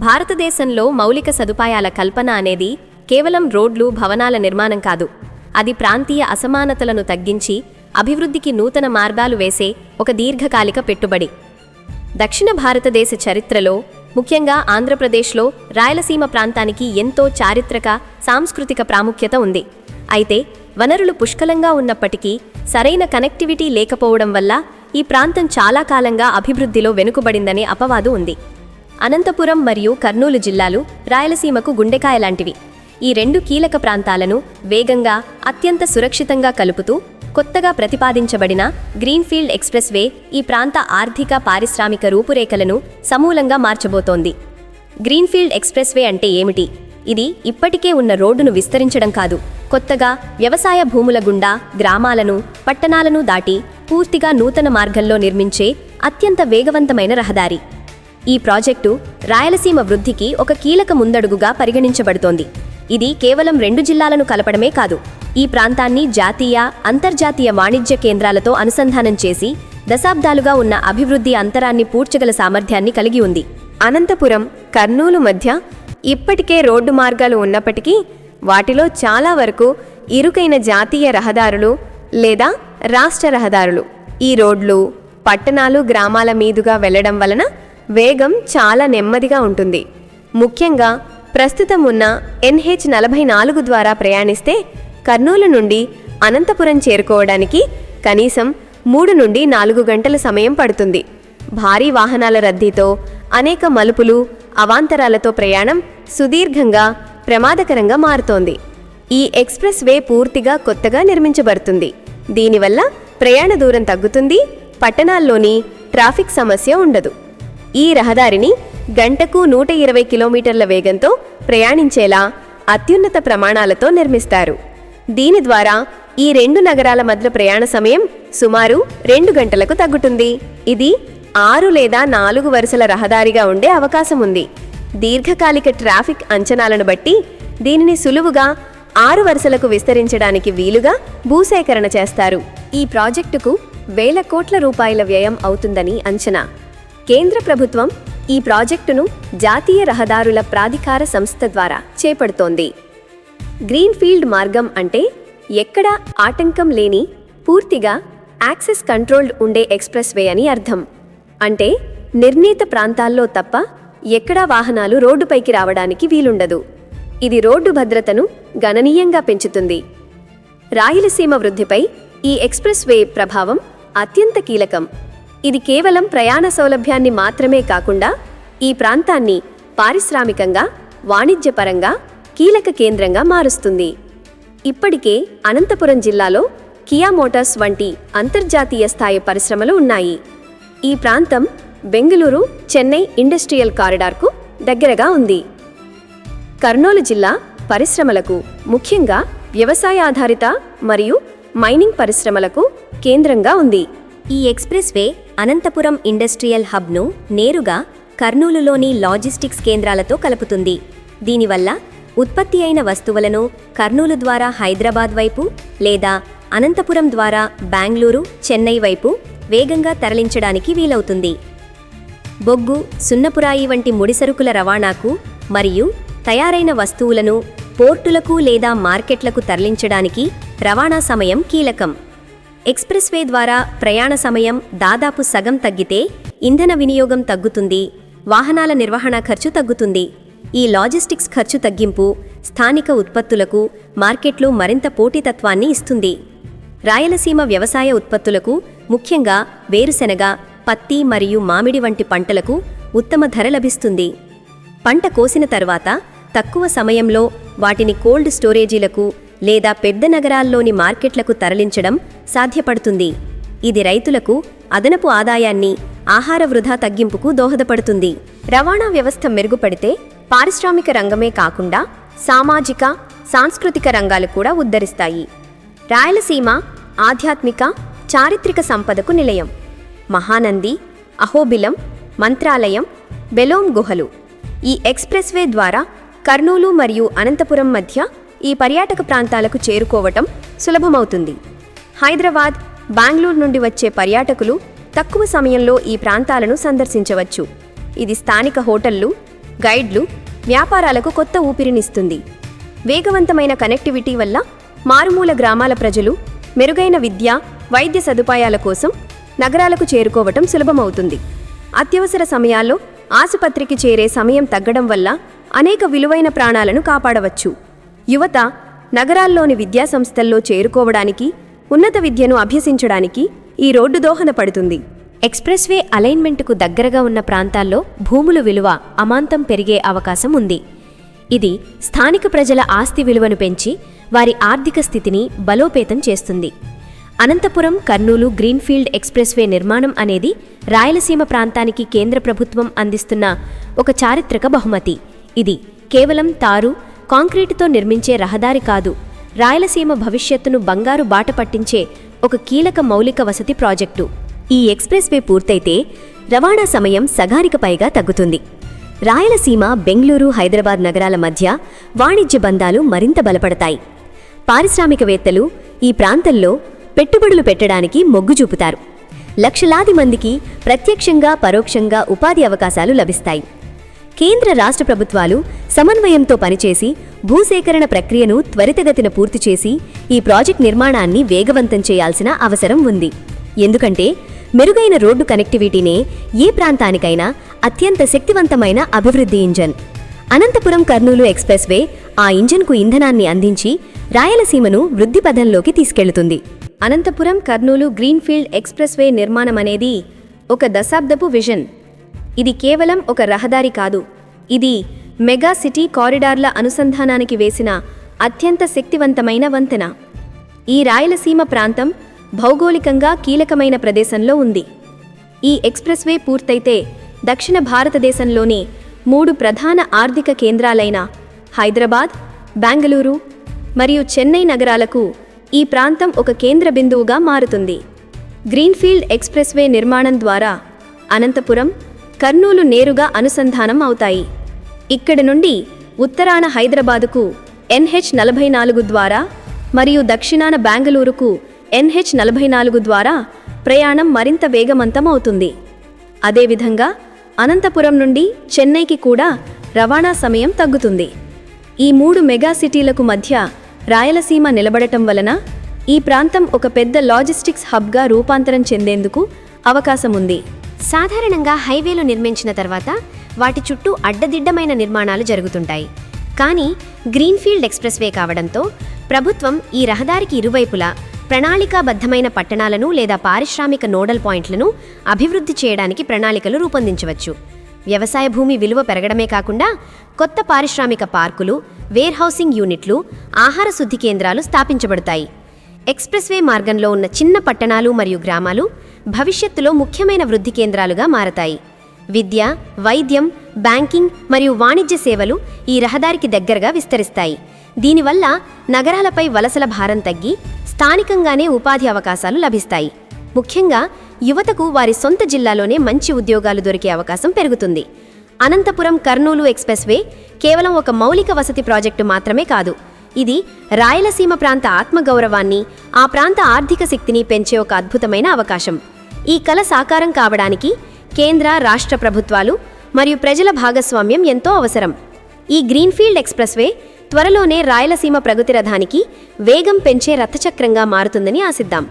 భారతదేశంలో మౌలిక సదుపాయాల కల్పన అనేది కేవలం రోడ్లు, భవనాల నిర్మాణం కాదు. అది ప్రాంతీయ అసమానతలను తగ్గించి అభివృద్ధికి నూతన మార్గాలు వేసే ఒక దీర్ఘకాలిక పెట్టుబడి. దక్షిణ భారతదేశ చరిత్రలో, ముఖ్యంగా ఆంధ్రప్రదేశ్లో రాయలసీమ ప్రాంతానికి ఎంతో చారిత్రక, సాంస్కృతిక ప్రాముఖ్యత ఉంది. అయితే వనరులు పుష్కలంగా ఉన్నప్పటికీ సరైన కనెక్టివిటీ లేకపోవడం వల్ల ఈ ప్రాంతం చాలా కాలంగా అభివృద్ధిలో వెనుకబడిందనే అపవాదు ఉంది. అనంతపురం మరియు కర్నూలు జిల్లాలు రాయలసీమకు గుండెకాయలాంటివి. ఈ రెండు కీలక ప్రాంతాలను వేగంగా, అత్యంత సురక్షితంగా కలుపుతూ కొత్తగా ప్రతిపాదించబడిన గ్రీన్ఫీల్డ్ ఎక్స్ప్రెస్ వే ఈ ప్రాంత ఆర్థిక, పారిశ్రామిక రూపురేఖలను సమూలంగా మార్చబోతోంది. గ్రీన్ఫీల్డ్ ఎక్స్ప్రెస్ వే అంటే ఏమిటి? ఇది ఇప్పటికే ఉన్న రోడ్డును విస్తరించడం కాదు, కొత్తగా వ్యవసాయ భూముల గుండా గ్రామాలను, పట్టణాలను దాటి పూర్తిగా నూతన మార్గంలో నిర్మించే అత్యంత వేగవంతమైన రహదారి. ఈ ప్రాజెక్టు రాయలసీమ వృద్ధికి ఒక కీలక ముందడుగుగా పరిగణించబడుతోంది. ఇది కేవలం 2 జిల్లాలను కలపడమే కాదు, ఈ ప్రాంతాన్ని జాతీయ, అంతర్జాతీయ వాణిజ్య కేంద్రాలతో అనుసంధానం చేసి దశాబ్దాలుగా ఉన్న అభివృద్ధి అంతరాన్ని పూడ్చగల సామర్థ్యాన్ని కలిగి ఉంది. అనంతపురం, కర్నూలు మధ్య ఇప్పటికే రోడ్డు మార్గాలు ఉన్నప్పటికీ వాటిలో చాలా వరకు ఇరుకైన జాతీయ రహదారులు లేదా రాష్ట్ర రహదారులు. ఈ రోడ్లు పట్టణాలు, గ్రామాల మీదుగా వెళ్లడం వలన వేగం చాలా నెమ్మదిగా ఉంటుంది. ముఖ్యంగా ప్రస్తుతం ఉన్న NH-44 ద్వారా ప్రయాణిస్తే కర్నూలు నుండి అనంతపురం చేరుకోవడానికి కనీసం 3 నుండి 4 గంటల సమయం పడుతుంది. భారీ వాహనాల రద్దీతో, అనేక మలుపులు, అవాంతరాలతో ప్రయాణం సుదీర్ఘంగా, ప్రమాదకరంగా మారుతోంది. ఈ ఎక్స్ప్రెస్ వే పూర్తిగా కొత్తగా నిర్మించబడుతుంది. దీనివల్ల ప్రయాణ దూరం తగ్గుతుంది, పట్టణాల్లోని ట్రాఫిక్ సమస్య ఉండదు. ఈ రహదారిని గంటకు 120 కిలోమీటర్ల వేగంతో ప్రయాణించేలా అత్యున్నత ప్రమాణాలతో నిర్మిస్తారు. దీని ద్వారా ఈ 2 నగరాల మధ్య ప్రయాణ సమయం సుమారు 2 గంటలకు తగ్గుతుంది. ఇది 6 లేదా 4 వరుసల రహదారిగా ఉండే అవకాశం ఉంది. దీర్ఘకాలిక ట్రాఫిక్ అంచనాలను బట్టి దీనిని సులువుగా 6 వరుసలకు విస్తరించడానికి వీలుగా భూసేకరణ చేస్తారు. ఈ ప్రాజెక్టుకు వేల కోట్ల రూపాయల వ్యయం అవుతుందని అంచనా. కేంద్ర ప్రభుత్వం ఈ ప్రాజెక్టును జాతీయ రహదారుల ప్రాధికార సంస్థ ద్వారా చేపడుతోంది. గ్రీన్ఫీల్డ్ మార్గం అంటే ఎక్కడా ఆటంకం లేని, పూర్తిగా యాక్సెస్ కంట్రోల్డ్ ఉండే ఎక్స్ప్రెస్ వే అని అర్థం. అంటే నిర్ణీత ప్రాంతాల్లో తప్ప ఎక్కడా వాహనాలు రోడ్డుపైకి రావడానికి వీలుండదు. ఇది రోడ్డు భద్రతను గణనీయంగా పెంచుతుంది. రాయలసీమ వృద్ధిపై ఈ ఎక్స్ప్రెస్ వే ప్రభావం అత్యంత కీలకం. ఇది కేవలం ప్రయాణ సౌలభ్యాన్ని మాత్రమే కాకుండా ఈ ప్రాంతాన్ని పారిశ్రామికంగా, వాణిజ్యపరంగా కీలక కేంద్రంగా మారుస్తుంది. ఇప్పటికే అనంతపురం జిల్లాలో కియా మోటార్స్ వంటి అంతర్జాతీయ స్థాయి పరిశ్రమలు ఉన్నాయి. ఈ ప్రాంతం బెంగళూరు, చెన్నై ఇండస్ట్రియల్ కారిడార్కు దగ్గరగా ఉంది. కర్నూలు జిల్లా పరిశ్రమలకు, ముఖ్యంగా వ్యవసాయ ఆధారిత మరియు మైనింగ్ పరిశ్రమలకు కేంద్రంగా ఉంది. ఈ ఎక్స్ప్రెస్ వే అనంతపురం ఇండస్ట్రియల్ హబ్ను నేరుగా కర్నూలులోని లాజిస్టిక్స్ కేంద్రాలతో కలుపుతుంది. దీనివల్ల ఉత్పత్తి అయిన వస్తువులను కర్నూలు ద్వారా హైదరాబాద్ వైపు లేదా అనంతపురం ద్వారా బెంగళూరు, చెన్నై వైపు వేగంగా తరలించడానికి వీలవుతుంది. బొగ్గు, సున్నపురాయి వంటి ముడిసరుకుల రవాణాకు మరియు తయారైన వస్తువులను పోర్టులకు లేదా మార్కెట్లకు తరలించడానికి రవాణా సమయం కీలకం. ఎక్స్ప్రెస్ వే ద్వారా ప్రయాణ సమయం దాదాపు సగం తగ్గితే ఇంధన వినియోగం తగ్గుతుంది, వాహనాల నిర్వహణ ఖర్చు తగ్గుతుంది. ఈ లాజిస్టిక్స్ ఖర్చు తగ్గింపు స్థానిక ఉత్పత్తులకు మార్కెట్లో మరింత పోటీతత్వాన్ని ఇస్తుంది. రాయలసీమ వ్యవసాయ ఉత్పత్తులకు, ముఖ్యంగా వేరుశెనగ, పత్తి మరియు మామిడి వంటి పంటలకు ఉత్తమ ధర లభిస్తుంది. పంట కోసిన తర్వాత తక్కువ సమయంలో వాటిని కోల్డ్ స్టోరేజీలకు లేదా పెద్ద నగరాల్లోని మార్కెట్లకు తరలించడం సాధ్యపడుతుంది. ఇది రైతులకు అదనపు ఆదాయాన్ని, ఆహార వృధా తగ్గింపుకు దోహదపడుతుంది. రవాణా వ్యవస్థ మెరుగుపడితే పారిశ్రామిక రంగమే కాకుండా సామాజిక, సాంస్కృతిక రంగాలు కూడా ఉద్ధరిస్తాయి. రాయలసీమ ఆధ్యాత్మిక, చారిత్రక సంపదకు నిలయం. మహానంది, అహోబిలం, మంత్రాలయం, బెలోం గుహలు. ఈ ఎక్స్ప్రెస్ వే ద్వారా కర్నూలు మరియు అనంతపురం మధ్య ఈ పర్యాటక ప్రాంతాలకు చేరుకోవటం సులభమవుతుంది. హైదరాబాద్, బెంగళూరు నుండి వచ్చే పర్యాటకులు తక్కువ సమయంలో ఈ ప్రాంతాలను సందర్శించవచ్చు. ఇది స్థానిక హోటళ్లు, గైడ్లు, వ్యాపారాలకు కొత్త ఊపిరినిస్తుంది. వేగవంతమైన కనెక్టివిటీ వల్ల మారుమూల గ్రామాల ప్రజలు మెరుగైన విద్య, వైద్య సదుపాయాల కోసం నగరాలకు చేరుకోవటం సులభమవుతుంది. అత్యవసర సమయాల్లో ఆసుపత్రికి చేరే సమయం తగ్గడం వల్ల అనేక విలువైన ప్రాణాలను కాపాడవచ్చు. యువత నగరాల్లోని విద్యాసంస్థల్లో చేరుకోవడానికి, ఉన్నత విద్యను అభ్యసించడానికి ఈ రోడ్డు దోహదపడుతుంది. ఎక్స్ప్రెస్వే అలైన్మెంట్కు దగ్గరగా ఉన్న ప్రాంతాల్లో భూముల విలువ అమాంతం పెరిగే అవకాశం ఉంది. ఇది స్థానిక ప్రజల ఆస్తి విలువను పెంచి వారి ఆర్థిక స్థితిని బలోపేతం చేస్తుంది. అనంతపురం కర్నూలు గ్రీన్ఫీల్డ్ ఎక్స్ప్రెస్వే నిర్మాణం అనేది రాయలసీమ ప్రాంతానికి కేంద్ర ప్రభుత్వం అందిస్తున్న ఒక చారిత్రక బహుమతి. ఇది కేవలం తారు, కాంక్రీటుతో నిర్మించే రహదారి కాదు, రాయలసీమ భవిష్యత్తును బంగారు బాట పట్టించే ఒక కీలక మౌలిక వసతి ప్రాజెక్టు. ఈ ఎక్స్ప్రెస్వే పూర్తయితే రవాణా సమయం సగానికి పైగా తగ్గుతుంది. రాయలసీమ, బెంగళూరు, హైదరాబాద్ నగరాల మధ్య వాణిజ్య బంధాలు మరింత బలపడతాయి. పారిశ్రామికవేత్తలు ఈ ప్రాంతంలో పెట్టుబడులు పెట్టడానికి మొగ్గు చూపుతారు. లక్షలాది మందికి ప్రత్యక్షంగా, పరోక్షంగా ఉపాధి అవకాశాలు లభిస్తాయి. కేంద్ర, రాష్ట్ర ప్రభుత్వాలు సమన్వయంతో పనిచేసి భూసేకరణ ప్రక్రియను త్వరితగతిన పూర్తి చేసి ఈ ప్రాజెక్ట్ నిర్మాణాన్ని వేగవంతం చేయాల్సిన అవసరం ఉంది. ఎందుకంటే మెరుగైన రోడ్డు కనెక్టివిటీనే ఏ ప్రాంతానికైనా అత్యంత శక్తివంతమైన అభివృద్ధి ఇంజన్. అనంతపురం కర్నూలు ఎక్స్ప్రెస్వే ఆ ఇంజన్కు ఇంధనాన్ని అందించి రాయలసీమను వృద్ధి పథంలోకి తీసుకెళ్తుంది. అనంతపురం కర్నూలు గ్రీన్ఫీల్డ్ ఎక్స్ప్రెస్వే నిర్మాణం అనేది ఒక దశాబ్దపు విజన్. ఇది కేవలం ఒక రహదారి కాదు, ఇది మెగా సిటీ కారిడార్ల అనుసంధానానికి వేసిన అత్యంత శక్తివంతమైన వంతెన. ఈ రాయలసీమ ప్రాంతం భౌగోళికంగా కీలకమైన ప్రదేశంలో ఉంది. ఈ ఎక్స్ప్రెస్వే పూర్తయితే దక్షిణ భారతదేశంలోని 3 ప్రధాన ఆర్థిక కేంద్రాలైన హైదరాబాద్, బెంగళూరు మరియు చెన్నై నగరాలకు ఈ ప్రాంతం ఒక కేంద్ర బిందువుగా మారుతుంది. గ్రీన్ఫీల్డ్ ఎక్స్ప్రెస్వే నిర్మాణం ద్వారా అనంతపురం, కర్నూలు నేరుగా అనుసంధానం అవుతాయి. ఇక్కడి నుండి ఉత్తరాన హైదరాబాదుకు NH44 ద్వారా మరియు దక్షిణాన బెంగళూరుకు NH44 ద్వారా ప్రయాణం మరింత వేగవంతం అవుతుంది. అదేవిధంగా అనంతపురం నుండి చెన్నైకి కూడా రవాణా సమయం తగ్గుతుంది. ఈ 3 మెగా సిటీలకు మధ్య రాయలసీమ నిలబడటం వలన ఈ ప్రాంతం ఒక పెద్ద లాజిస్టిక్స్ హబ్గా రూపాంతరం చెందేందుకు అవకాశం ఉంది. సాధారణంగా హైవేలు నిర్మించిన తర్వాత వాటి చుట్టూ అడ్డదిడ్డమైన నిర్మాణాలు జరుగుతుంటాయి. కానీ గ్రీన్ఫీల్డ్ ఎక్స్ప్రెస్వే కావడంతో ప్రభుత్వం ఈ రహదారికి ఇరువైపులా ప్రణాళికాబద్ధమైన పట్టణాలను లేదా పారిశ్రామిక నోడల్ పాయింట్లను అభివృద్ధి చేయడానికి ప్రణాళికలు రూపొందించవచ్చు. వ్యవసాయ భూమి విలువ పెరగడమే కాకుండా కొత్త పారిశ్రామిక పార్కులు, వేర్హౌసింగ్ యూనిట్లు, ఆహార శుద్ధి కేంద్రాలు స్థాపించబడతాయి. ఎక్స్ప్రెస్వే మార్గంలో ఉన్న చిన్న పట్టణాలు మరియు గ్రామాలు భవిష్యత్తులో ముఖ్యమైన వృద్ధి కేంద్రాలుగా మారతాయి. విద్య, వైద్యం, బ్యాంకింగ్ మరియు వాణిజ్య సేవలు ఈ రహదారికి దగ్గరగా విస్తరిస్తాయి. దీనివల్ల నగరాలపై వలసల భారం తగ్గి స్థానికంగానే ఉపాధి అవకాశాలు లభిస్తాయి. ముఖ్యంగా యువతకు వారి సొంత జిల్లాలోనే మంచి ఉద్యోగాలు దొరికే అవకాశం పెరుగుతుంది. అనంతపురం కర్నూలు ఎక్స్ప్రెస్వే కేవలం ఒక మౌలిక వసతి ప్రాజెక్టు మాత్రమే కాదు, ఇది రాయలసీమ ప్రాంత ఆత్మగౌరవాన్ని, ఆ ప్రాంత ఆర్థిక శక్తిని పెంచే ఒక అద్భుతమైన అవకాశం. ఈ కల సాకారం కావడానికి కేంద్ర, రాష్ట్ర ప్రభుత్వాలు మరియు ప్రజల భాగస్వామ్యం ఎంతో అవసరం. ఈ గ్రీన్ఫీల్డ్ ఎక్స్ప్రెస్వే త్వరలోనే రాయలసీమ ప్రగతి రథానికి వేగం పెంచే రథచక్రంగా మారుతుందని ఆశిద్దాం.